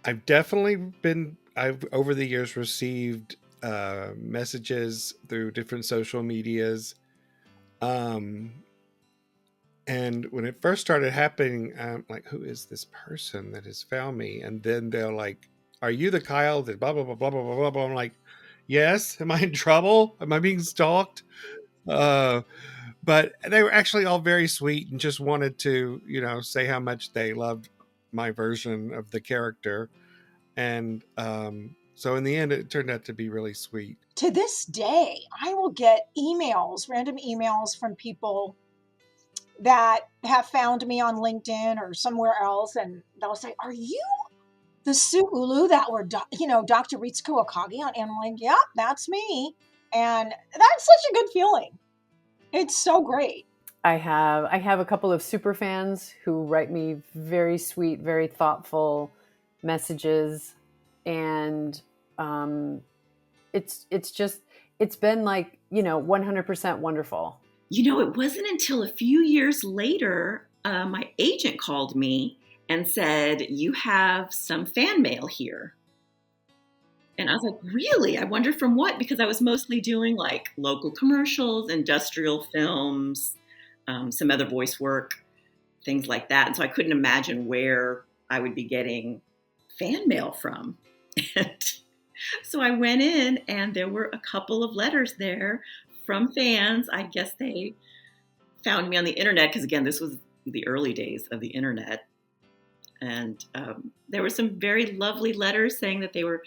I've definitely I've over the years received messages through different social medias. Um, and when it first started happening, I'm like, who is this person that has found me? And then they're like, are you the Kyle that blah, blah, blah, blah, blah, blah, blah, blah? I'm like, yes. Am I in trouble? Am I being stalked? Uh, but they were actually all very sweet and just wanted to, say how much they loved my version of the character. And so in the end, it turned out to be really sweet. To this day, I will get random emails from people that have found me on LinkedIn or somewhere else, and they'll say, "Are you the Sue Ulu that were, Dr. Ritsuko Akagi on?" And I'm like, "Yeah, that's me." And that's such a good feeling. It's so great. I have a couple of super fans who write me very sweet, very thoughtful messages, and it's been like 100% wonderful. It wasn't until a few years later, my agent called me and said, "You have some fan mail here." And I was like, really? I wondered from what? Because I was mostly doing like local commercials, industrial films, some other voice work, things like that. And so I couldn't imagine where I would be getting fan mail from. And so I went in and there were a couple of letters there from fans. I guess they found me on the internet because, again, this was the early days of the internet. And there were some very lovely letters saying that they were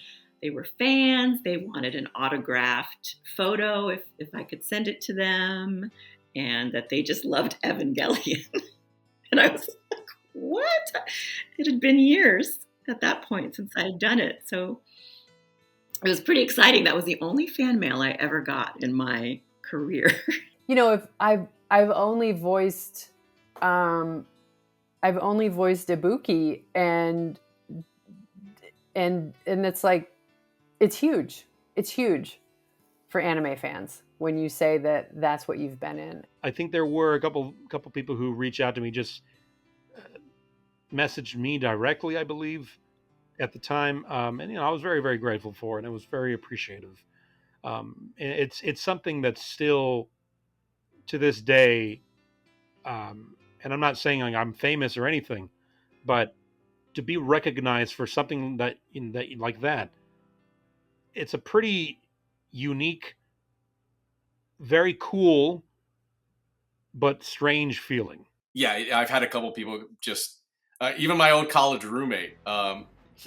fans. They wanted an autographed photo if I could send it to them, and that they just loved Evangelion. And I was like, what? It had been years at that point since I had done it. So it was pretty exciting. That was the only fan mail I ever got in my career. If I've only voiced Ibuki, and it's like, it's huge. It's huge for anime fans when you say that that's what you've been in. I think there were a couple people who reached out to me, just messaged me directly, I believe, at the time, and I was very, very grateful for it, and it was very appreciative. And it's something that's still to this day, and I'm not saying like I'm famous or anything, but to be recognized for something that like that, it's a pretty unique, very cool, but strange feeling. Yeah, I've had a couple people just, even my old college roommate, I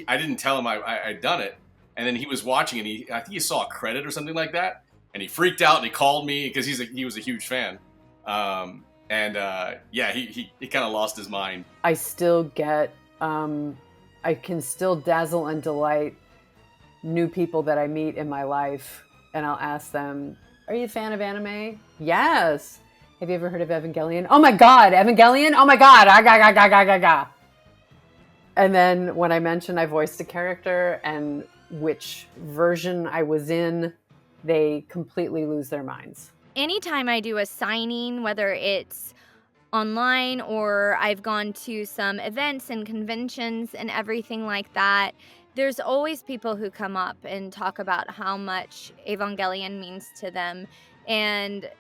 didn't tell him I'd done it, and then he was watching, and I think he saw a credit or something like that, and he freaked out, and he called me, because he was a huge fan. Yeah, he kind of lost his mind. I still get, I can still dazzle and delight new people that I meet in my life, and I'll ask them, "Are you a fan of anime?" "Yes." "Have you ever heard of Evangelion?" "Oh my God, Evangelion? Oh my God, ga. And then when I mention I voiced a character and which version I was in, they completely lose their minds. Anytime I do a signing, whether it's online or I've gone to some events and conventions and everything like that, there's always people who come up and talk about how much Evangelion means to them. And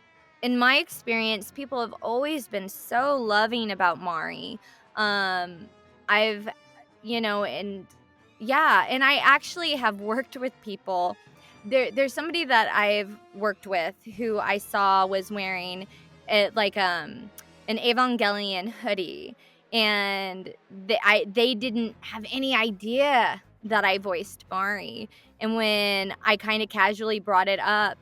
in my experience, people have always been so loving about Mari. And I actually have worked with people. There's somebody that I've worked with who I saw was wearing an Evangelion hoodie, and they didn't have any idea that I voiced Mari. And when I kind of casually brought it up,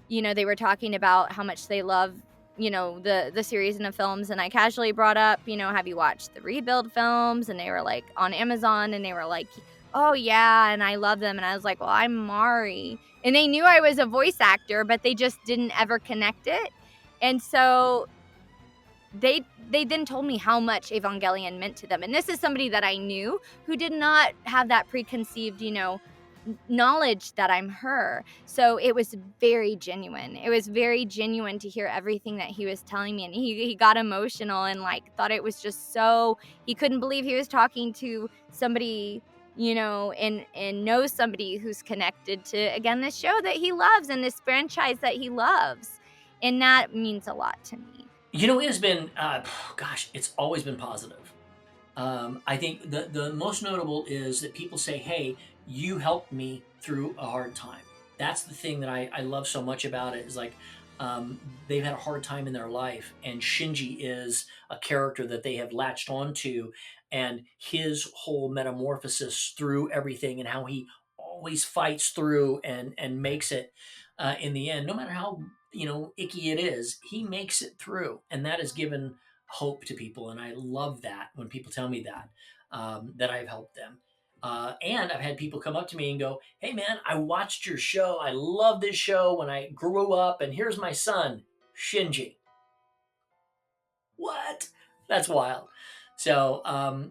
they were talking about how much they love, the series and the films. And I casually brought up, have you watched the Rebuild films? And they were like on Amazon, and they were like, "Oh yeah, and I love them." And I was like, "Well, I'm Mari." And they knew I was a voice actor, but they just didn't ever connect it. And so they then told me how much Evangelion meant to them. And this is somebody that I knew who did not have that preconceived, knowledge that I'm her. So it was very genuine. It was very genuine to hear everything that he was telling me. And he got emotional and thought it was just so, he couldn't believe he was talking to somebody and knows somebody who's connected to, again, this show that he loves and this franchise that he loves. And that means a lot to me. It has been, gosh, it's always been positive. I think the most notable is that people say, hey, you helped me through a hard time. That's the thing that I love so much about it is like, they've had a hard time in their life, and Shinji is a character that they have latched onto, and his whole metamorphosis through everything and how he always fights through and makes it in the end, no matter how icky it is, he makes it through, and that has given hope to people, and I love that when people tell me that that I've helped them. And I've had people come up to me and go, "Hey, man, I watched your show. I love this show when I grew up, and here's my son, Shinji." What? That's wild. So,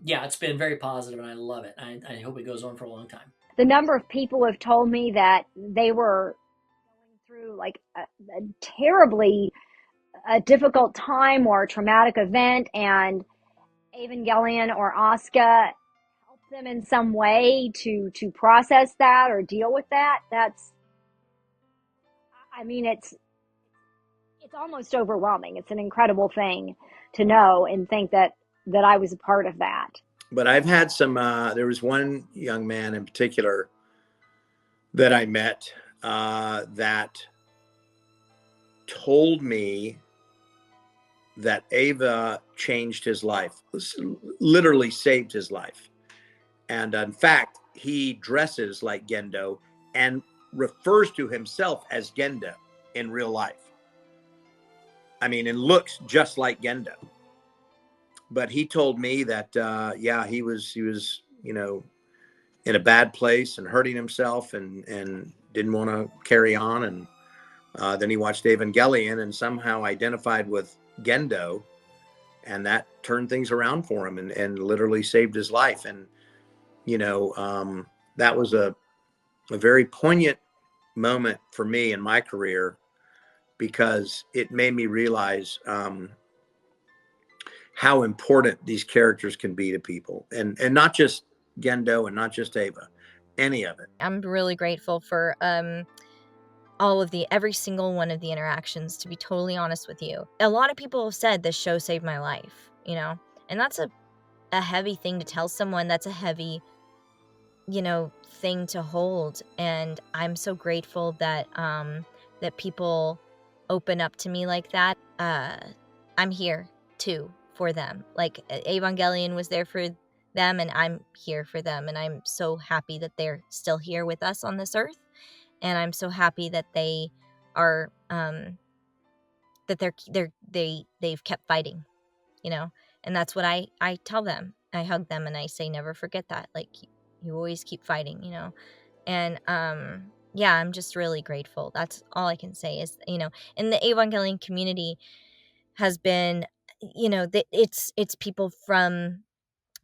yeah, it's been very positive, and I love it. I hope it goes on for a long time. The number of people who have told me that they were going through like a terribly difficult time or a traumatic event, and Evangelion or Asuka help them in some way to process that or deal with that. It's almost overwhelming. It's an incredible thing to know and think that I was a part of that. But I've had some, there was one young man in particular that I met that told me that Ava changed his life, literally saved his life. And in fact, he dresses like Gendo and refers to himself as Gendo in real life. I mean, and looks just like Gendo. But he told me that, yeah, he was, in a bad place and hurting himself and didn't want to carry on. And then he watched Evangelion and somehow identified with Gendo, and that turned things around for him and literally saved his life. And, that was a very poignant moment for me in my career, because it made me realize how important these characters can be to people, and not just Gendo and not just Ava, any of it. I'm really grateful for every single one of the interactions, to be totally honest with you. A lot of people have said this show saved my life, and that's a heavy thing to tell someone. That's a heavy, thing to hold. And I'm so grateful that, that people open up to me like that. I'm here too for them. Like Evangelion was there for them, and I'm here for them. And I'm so happy that they're still here with us on this earth. And I'm so happy that they are, that they've kept fighting, and that's what I tell them. I hug them and I say, never forget that. Like, you always keep fighting, and, yeah, I'm just really grateful. That's all I can say is, and the Evangelion community has been, it's people from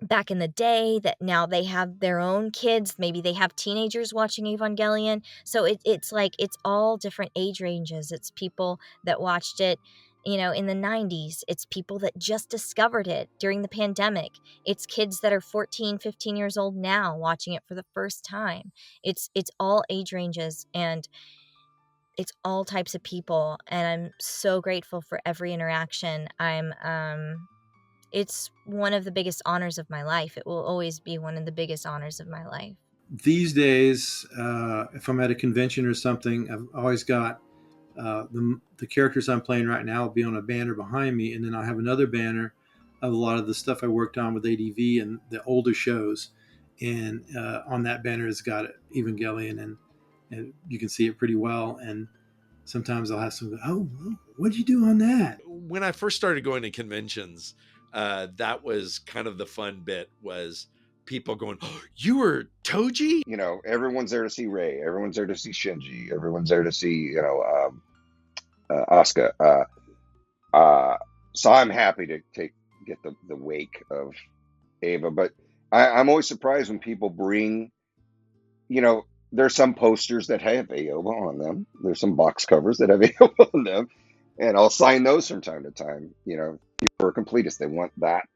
back in the day that now they have their own kids. Maybe they have teenagers watching Evangelion. So it's like, it's all different age ranges. It's people that watched it, in the 90s. It's people that just discovered it during the pandemic. It's kids that are 14, 15 years old now watching it for the first time. It's all age ranges, and it's all types of people. And I'm so grateful for every interaction. It's one of the biggest honors of my life. It will always be one of the biggest honors of my life. These days, if I'm at a convention or something, I've always got the characters I'm playing right now will be on a banner behind me, and then I'll have another banner of a lot of the stuff I worked on with ADV and the older shows. And on that banner has got Evangelion, and you can see it pretty well. And sometimes I'll have someone go, "Oh, what'd you do on that?" When I first started going to conventions, that was kind of the fun bit, was people going, "Oh, you were Toji?" Everyone's there to see Rei. Everyone's there to see Shinji. Everyone's there to see, Asuka. So I'm happy to get the wake of Ava, but I'm always surprised when people bring, there's some posters that have Ava on them. There's some box covers that have Ava on them, and I'll sign those from time to time. People are completists. They want that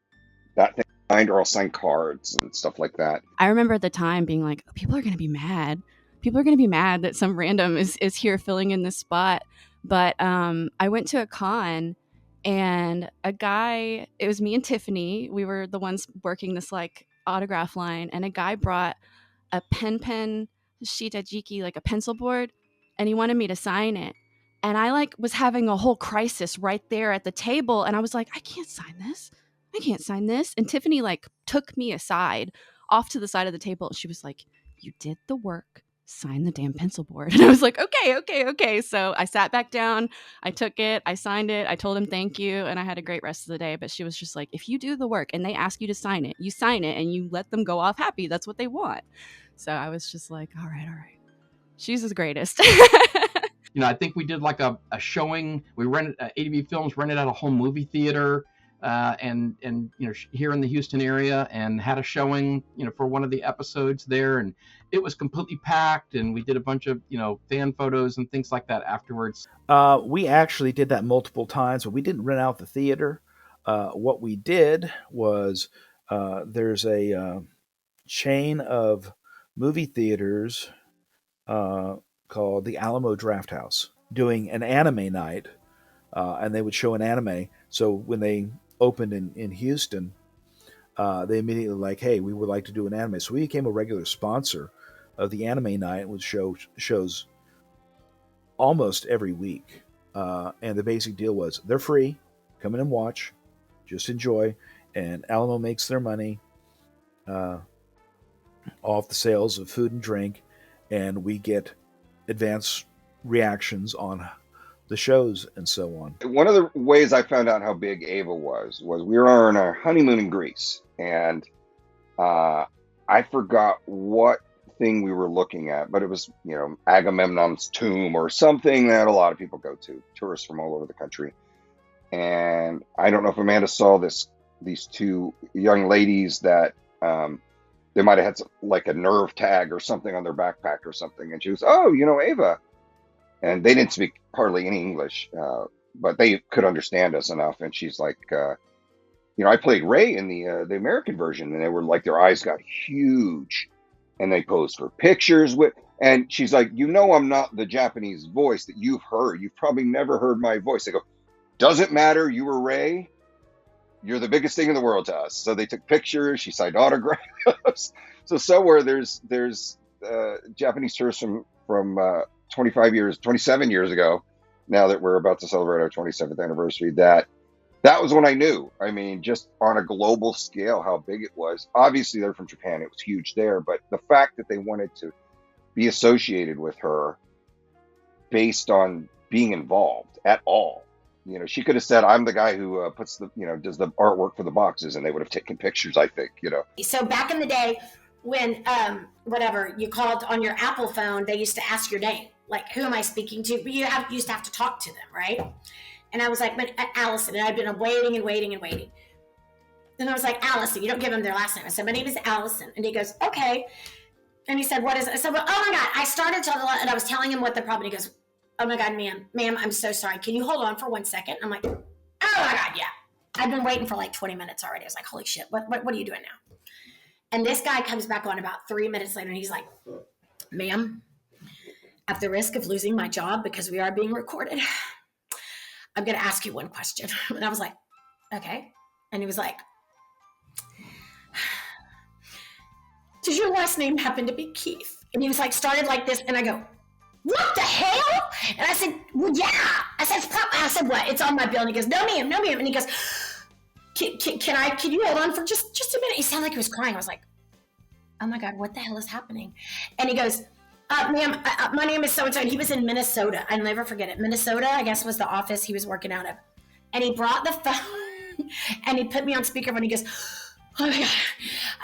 thing or I'll sign cards and stuff like that. I remember at the time being like, people are going to be mad. People are going to be mad that some random is here filling in this spot. But I went to a con and a guy, it was me and Tiffany. We were the ones working this like autograph line. And a guy brought a pen shitajiki, like a pencil board, and he wanted me to sign it. And I like was having a whole crisis right there at the table. And I was like, I can't sign this. I can't sign this. And Tiffany like took me aside off to the side of the table. She was like, you did the work. Sign the damn pencil board. And I was like, okay. So I sat back down. I took it. I signed it. I told him thank you. And I had a great rest of the day. But she was just like, if you do the work and they ask you to sign it, you sign it and you let them go off happy. That's what they want. So I was just like, all right. She's the greatest. You know, I think we did like a showing. We rented ADV Films rented out a home movie theater, and you know, here in the Houston area, and had a showing, you know, for one of the episodes there, and it was completely packed. And we did a bunch of, you know, fan photos and things like that afterwards. We actually did that multiple times, but we didn't rent out the theater. What we did was there's a chain of movie theaters called the Alamo Drafthouse doing an anime night, and they would show an anime. So when they opened in Houston, they immediately like, hey, we would like to do an anime. So we became a regular sponsor of the anime night and would shows almost every week. And the basic deal was they're free, come in and watch, just enjoy, and Alamo makes their money off the sales of food and drink, and we get advanced reactions on the shows and so on. One of the ways I found out how big Ava was we were on our honeymoon in Greece, and I forgot what thing we were looking at, but it was, you know, Agamemnon's tomb or something that a lot of people go to, tourists from all over the country. And I don't know if Amanda saw these two young ladies that they might have had like a nerve tag or something on their backpack or something. And she was, oh, you know, Ava. And they didn't speak hardly any English, but they could understand us enough. And she's like, you know, I played Ray in the American version, and they were like, their eyes got huge, and they posed for pictures with. And she's like, you know, I'm not the Japanese voice that you've heard. You've probably never heard my voice. They go, doesn't matter. You were Ray. You're the biggest thing in the world to us. So they took pictures. She signed autographs. So somewhere there's Japanese tourists from 27 years ago, now that we're about to celebrate our 27th anniversary, that was when I knew. I mean, just on a global scale, how big it was. Obviously, they're from Japan. It was huge there. But the fact that they wanted to be associated with her based on being involved at all. You know, she could have said, I'm the guy who puts the, you know, does the artwork for the boxes, and they would have taken pictures, I think, you know. So back in the day when, whatever, you called on your Apple phone, they used to ask your name. Like, who am I speaking to? But you used to have to talk to them, right? And I was like, but Allison, and I'd been waiting. And I was like, Allison, you don't give them their last name. I said, my name is Allison. And he goes, okay. And he said, what is it? I said, well, oh my God, I started to, and I was telling him what the problem. He goes, oh my God, ma'am, I'm so sorry. Can you hold on for 1 second? I'm like, oh my God, yeah. I've been waiting for like 20 minutes already. I was like, holy shit, what are you doing now? And this guy comes back on about 3 minutes later, and he's like, ma'am, at the risk of losing my job because we are being recorded, I'm going to ask you one question. And I was like, okay. And he was like, does your last name happen to be Keith? And he was like, started like this. And I go, what the hell? And I said, well, yeah. I said, what? It's on my bill. And he goes, no, ma'am. And he goes, can you hold on for just a minute? He sounded like he was crying. I was like, oh my God, what the hell is happening? And he goes, ma'am, my name is so-and-so. And he was in Minnesota. I'll never forget it. Minnesota, I guess, was the office he was working out of. And he brought the phone and he put me on speakerphone. And he goes, oh my God.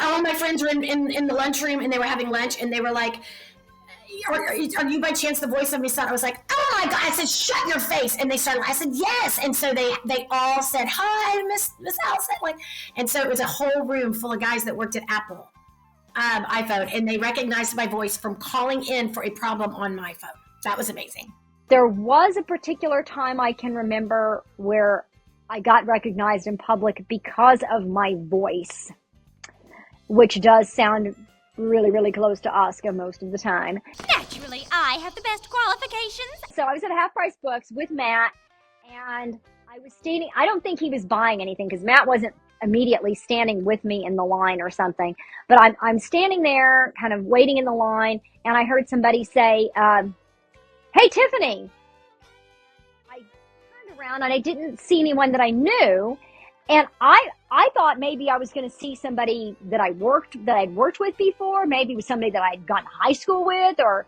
All my friends were in the lunchroom, and they were having lunch, and they were like, are you by chance the voice of my son? I was like, oh my God. I said, shut your face. And they started, I said, yes. And so they all said, hi, Miss Allison. And so it was a whole room full of guys that worked at Apple iPhone, and they recognized my voice from calling in for a problem on my phone. That was amazing. There was a particular time I can remember where I got recognized in public because of my voice. which does sound really, really close to Oscar most of the time. Naturally, I have the best qualifications. So I was at Half Price Books with Matt, and I was standing. I don't think he was buying anything because Matt wasn't immediately standing with me in the line or something. But I'm standing there, kind of waiting in the line, and I heard somebody say, "Hey, Tiffany." I turned around and I didn't see anyone that I knew, and I thought maybe I was going to see somebody that I'd worked with before. Maybe it was somebody that I'd gone to high school with, or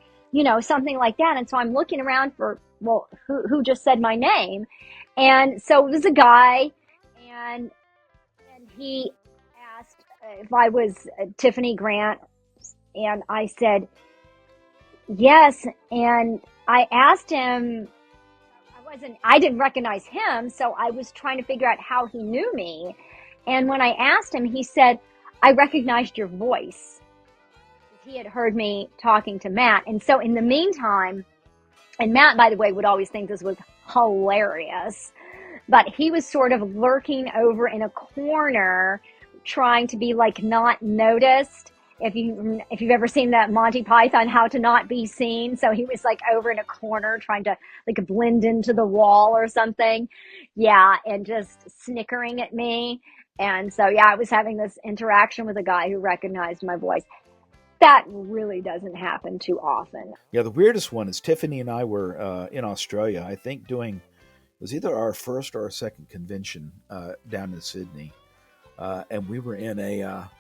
something like that. And so I'm looking around for, well, who just said my name? And so it was a guy, and he asked if I was Tiffany Grant, and I said yes. And I asked him, I didn't recognize him, so I was trying to figure out how he knew me. And when I asked him, he said, "I recognized your voice." He had heard me talking to Matt. And so in the meantime, and Matt, by the way, would always think this was hilarious, but he was sort of lurking over in a corner, trying to be like not noticed. If you've ever seen that Monty Python, How to Not Be Seen. So he was like over in a corner trying to like blend into the wall or something. Yeah. And just snickering at me. And so, yeah, I was having this interaction with a guy who recognized my voice. That really doesn't happen too often. Yeah, the weirdest one is Tiffany and I were in Australia, I think doing, it was either our first or our second convention down in Sydney. And we were in a,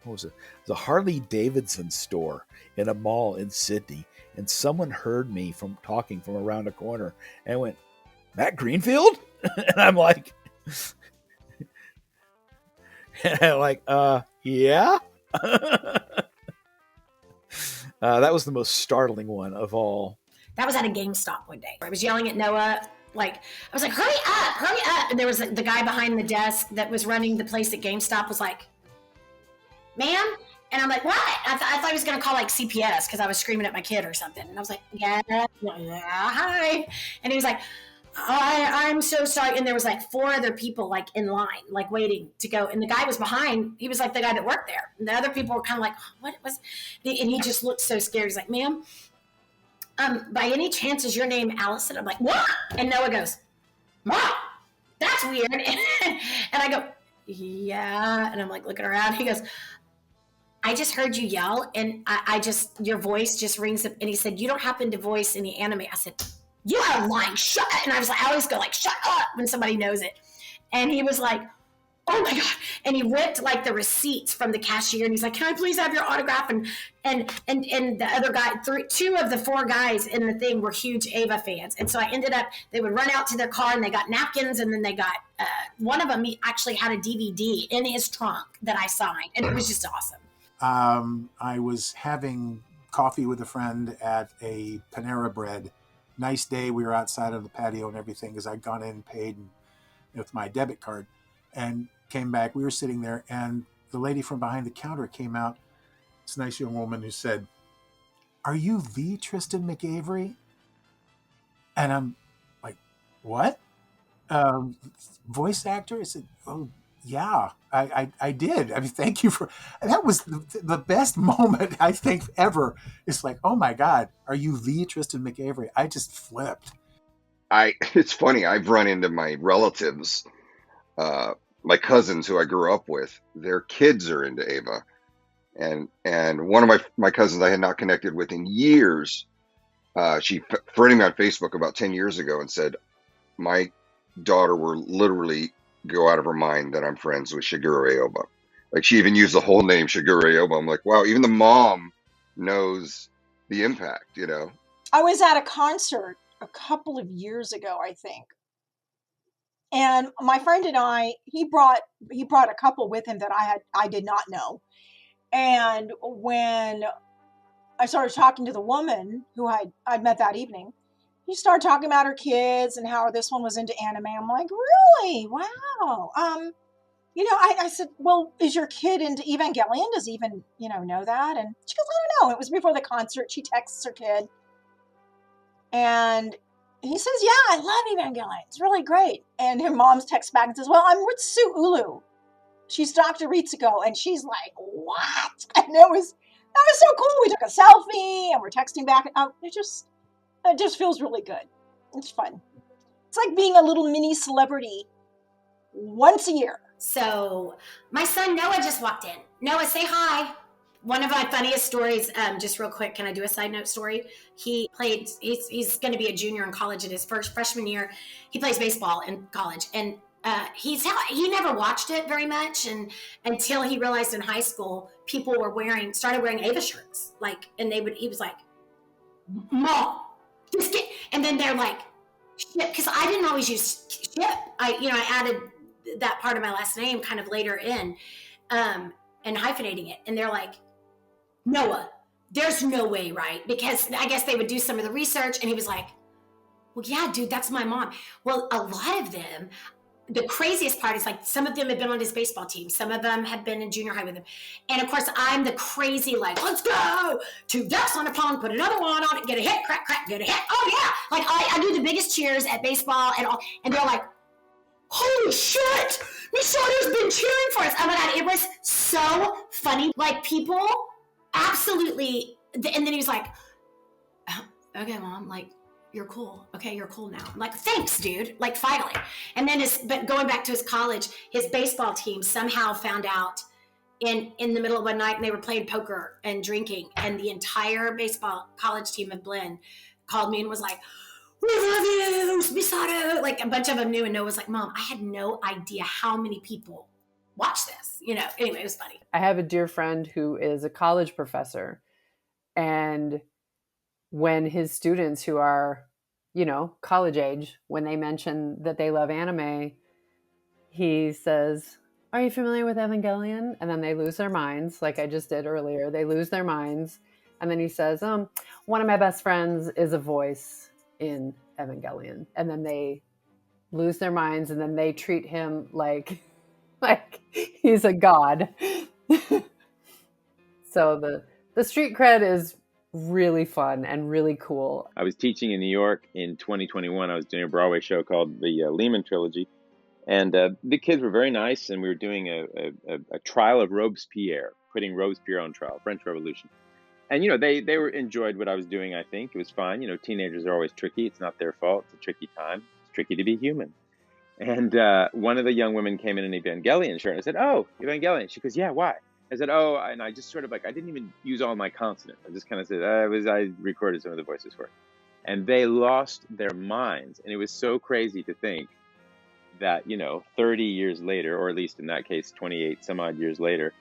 what was it? It was a Harley Davidson store in a mall in Sydney. And someone heard me from talking from around a corner and went, "Matt Greenfield?" And I'm like, yeah. That was the most startling one of all. That was at a GameStop one day. I was yelling at Noah, I was like, hurry up. And there was the guy behind the desk that was running the place at GameStop was like, "Ma'am?" And I'm like, "What?" I thought he was going to call like CPS because I was screaming at my kid or something. And I was like, yeah, hi. And he was like, I'm so sorry. And there was like 4 other people like in line, like waiting to go. And the guy was behind. He was like the guy that worked there. And the other people were kind of like, what was, and he just looked so scared. He's like, "Ma'am, by any chance is your name Allison?" I'm like, "What?" And Noah goes, "Mom, that's weird." And I go, "Yeah." And I'm like looking around. He goes, "I just heard you yell, and I just, your voice just rings up." And he said, "You don't happen to voice any anime?" I said, "You are lying, shut up." And I was like, I always go like, "Shut up," when somebody knows it. And he was like, "Oh my God." And he ripped like the receipts from the cashier, and he's like, "Can I please have your autograph?" And the other guy, 2 of the 4 guys in the thing were huge Ava fans. And so I ended up, they would run out to their car and they got napkins, and then they got, one of them, he actually had a DVD in his trunk that I signed. And it was just awesome. I was having coffee with a friend at a Panera Bread. Nice day. We were outside on the patio and everything because I'd gone in and paid with my debit card and came back. We were sitting there, and the lady from behind the counter came out. This nice young woman who said, "Are you the Tristan McAvery?" And I'm like, "What? Voice actor?" I said, "Oh, yeah, I did. I mean, thank you for," that was the best moment I think ever. It's like, "Oh my God, are you the Tristan McAvery?" I just flipped. It's funny. I've run into my relatives, my cousins who I grew up with. Their kids are into Ava, and one of my cousins I had not connected with in years. She friended me on Facebook about 10 years ago and said, "My daughter will literally go out of her mind that I'm friends with Shigeru Aoba." Like, she even used the whole name Shigeru Aoba. I'm like, wow, even the mom knows the impact, I was at a concert a couple of years ago, I think. And my friend and I, he brought a couple with him that I did not know. And when I started talking to the woman who I'd met that evening, he started talking about her kids and how this one was into anime. I'm like, "Really? Wow." I said, "Well, is your kid into Evangelion? Does he even, know that?" And she goes, "I don't know. It was before the concert." She texts her kid. And he says, "Yeah, I love Evangelion. It's really great." And her mom's text back and says, "Well, I'm with Sue Ulu." she's Dr. Ritsuko. And she's like, what? And that was so cool. We took a selfie and we're texting back. It just feels really good. It's fun. It's like being a little mini celebrity once a year. So my son Noah just walked in. Noah, say hi. One of my funniest stories, just real quick, can I do a side note story? He's going to be a junior in college in his first freshman year. He plays baseball in college, and he never watched it very much, and until he realized in high school people started wearing Ava shirts, he was like, Mom, just get, and then they're like, shit, because I didn't always use ship. I added that part of my last name kind of later in, and hyphenating it, and they're like, Noah, there's no way, right? Because I guess they would do some of the research, and he was like, well, yeah, dude, that's my mom. Well, a lot of them, the craziest part is like some of them have been on his baseball team. Some of them have been in junior high with him. And of course, I'm the crazy, like, let's go, 2 ducks on a pond, put another one on it, get a hit, crack, crack, get a hit. Oh, yeah. Like, I do the biggest cheers at baseball and all. And they're like, holy shit, Misato's been cheering for us. Oh, my God, it was so funny. Like, people absolutely. And then he was like, oh, okay, Mom, like, you're cool. Okay, you're cool now. I'm like, thanks, dude. Like, finally. And then but going back to his college, his baseball team somehow found out in the middle of one night, and they were playing poker and drinking, and the entire baseball college team of Blinn called me and was like, we love you, Misato. Like, a bunch of them knew, and Noah was like, Mom, I had no idea how many people watch this. Anyway, it was funny. I have a dear friend who is a college professor, and when his students who are, college age, when they mention that they love anime, he says, are you familiar with Evangelion? And then they lose their minds, like I just did earlier. They lose their minds. And then he says, one of my best friends is a voice in Evangelion. And then they lose their minds, and then they treat him like he's a god. So the street cred is really fun and really cool. I was teaching in New York in 2021. I was doing a Broadway show called the Lehman Trilogy. And the kids were very nice, and we were doing a trial of Robespierre, putting Robespierre on trial, French Revolution. And, they were enjoyed what I was doing, I think. It was fine. Teenagers are always tricky. It's not their fault. It's a tricky time. It's tricky to be human. And one of the young women came in an Evangelion shirt. And I said, oh, Evangelion. She goes, yeah, why? I said, oh, and I just sort of I didn't even use all my consonants. I just kind of said, I recorded some of the voices for it. And they lost their minds. And it was so crazy to think that, 30 years later, or at least in that case, 28 some odd years later,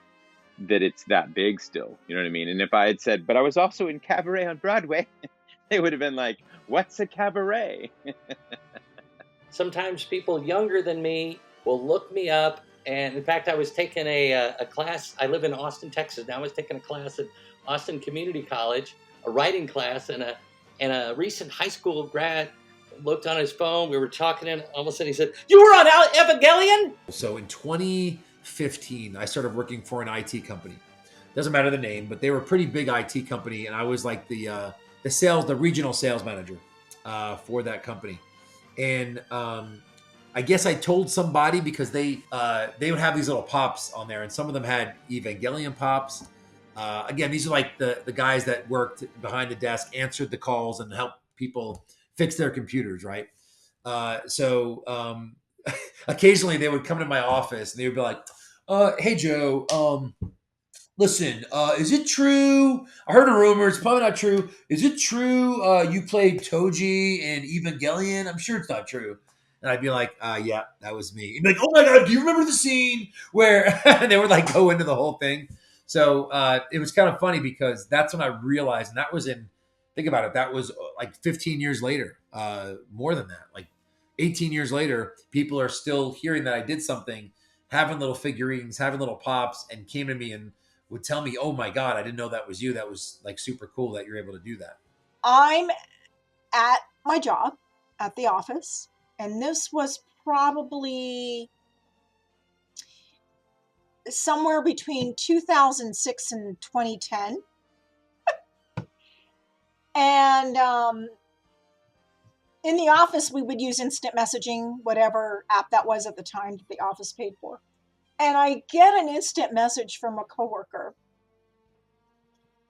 that it's that big still. You know what I mean? And if I had said, but I was also in Cabaret on Broadway, they would have been like, what's a cabaret? Sometimes people younger than me will look me up. And in fact, I was taking a class. I live in Austin, Texas. Now I was taking a class at Austin Community College, a writing class, and a recent high school grad looked on his phone. We were talking, and all of a sudden he said, you were on Evangelion? So in 2015, I started working for an IT company. Doesn't matter the name, but they were a pretty big IT company, and I was like the regional sales manager for that company. And I guess I told somebody, because they would have these little pops on there, and some of them had Evangelion pops. Again, these are like the guys that worked behind the desk, answered the calls, and helped people fix their computers, right? So occasionally they would come to my office and they would be like, hey, Joe, listen, is it true? I heard a rumor. It's probably not true. Is it true you played Toji in Evangelion? I'm sure it's not true. And I'd be like, yeah, that was me. He'd be like, oh my God, do you remember the scene where they would like go into the whole thing? So it was kind of funny, because that's when I realized, and that was think about it, that was like 15 years later, more than that, like 18 years later, people are still hearing that I did something, having little figurines, having little pops, and came to me and would tell me, oh my God, I didn't know that was you. That was like super cool that you're able to do that. I'm at my job at the office, and this was probably somewhere between 2006 and 2010. And in the office, we would use instant messaging, whatever app that was at the time that the office paid for. and I get an instant message from a coworker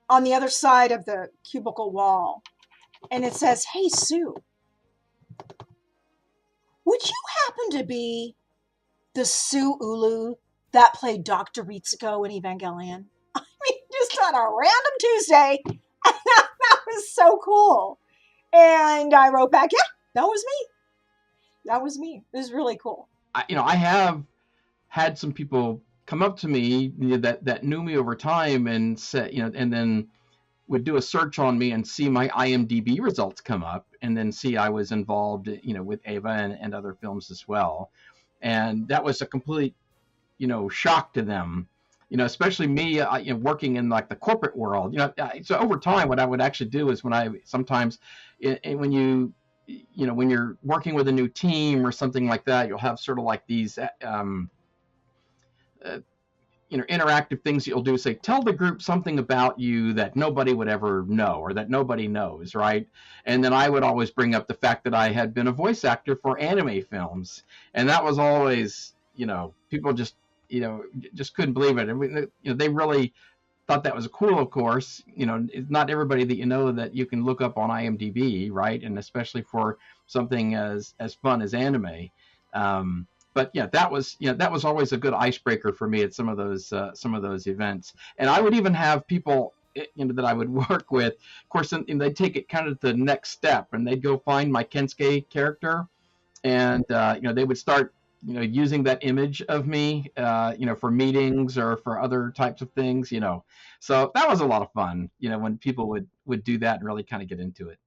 on the other side of the cubicle wall, and it says, "Hey, Sue, would you happen to be the Sue Ulu that played Dr. Ritsuko in Evangelion?" I mean, just on a random Tuesday. That was so cool. And I wrote back, "Yeah, that was me. That was me." It was really cool. I have had some people come up to me that knew me over time and said, and then would do a search on me and see my IMDb results come up, and then see I was involved, with Ava and other films as well. And that was a complete, shock to them, especially me, working in like the corporate world, so over time, what I would actually do is when you're working with a new team or something like that, you'll have sort of like these, interactive things that you'll do. Say, tell the group something about you that nobody would ever know or that nobody knows, right? And then I would always bring up the fact that I had been a voice actor for anime films, and that was always, people just couldn't believe it. And they really thought that was cool. Of course, it's not everybody that that you can look up on IMDb, right? And especially for something as fun as anime. But yeah, that was always a good icebreaker for me at some of those events. And I would even have people that I would work with, of course, and they'd take it kind of to the next step, and they'd go find my Kensuke character, and they would start using that image of me, for meetings or for other types of things, so that was a lot of fun, when people would do that and really kind of get into it.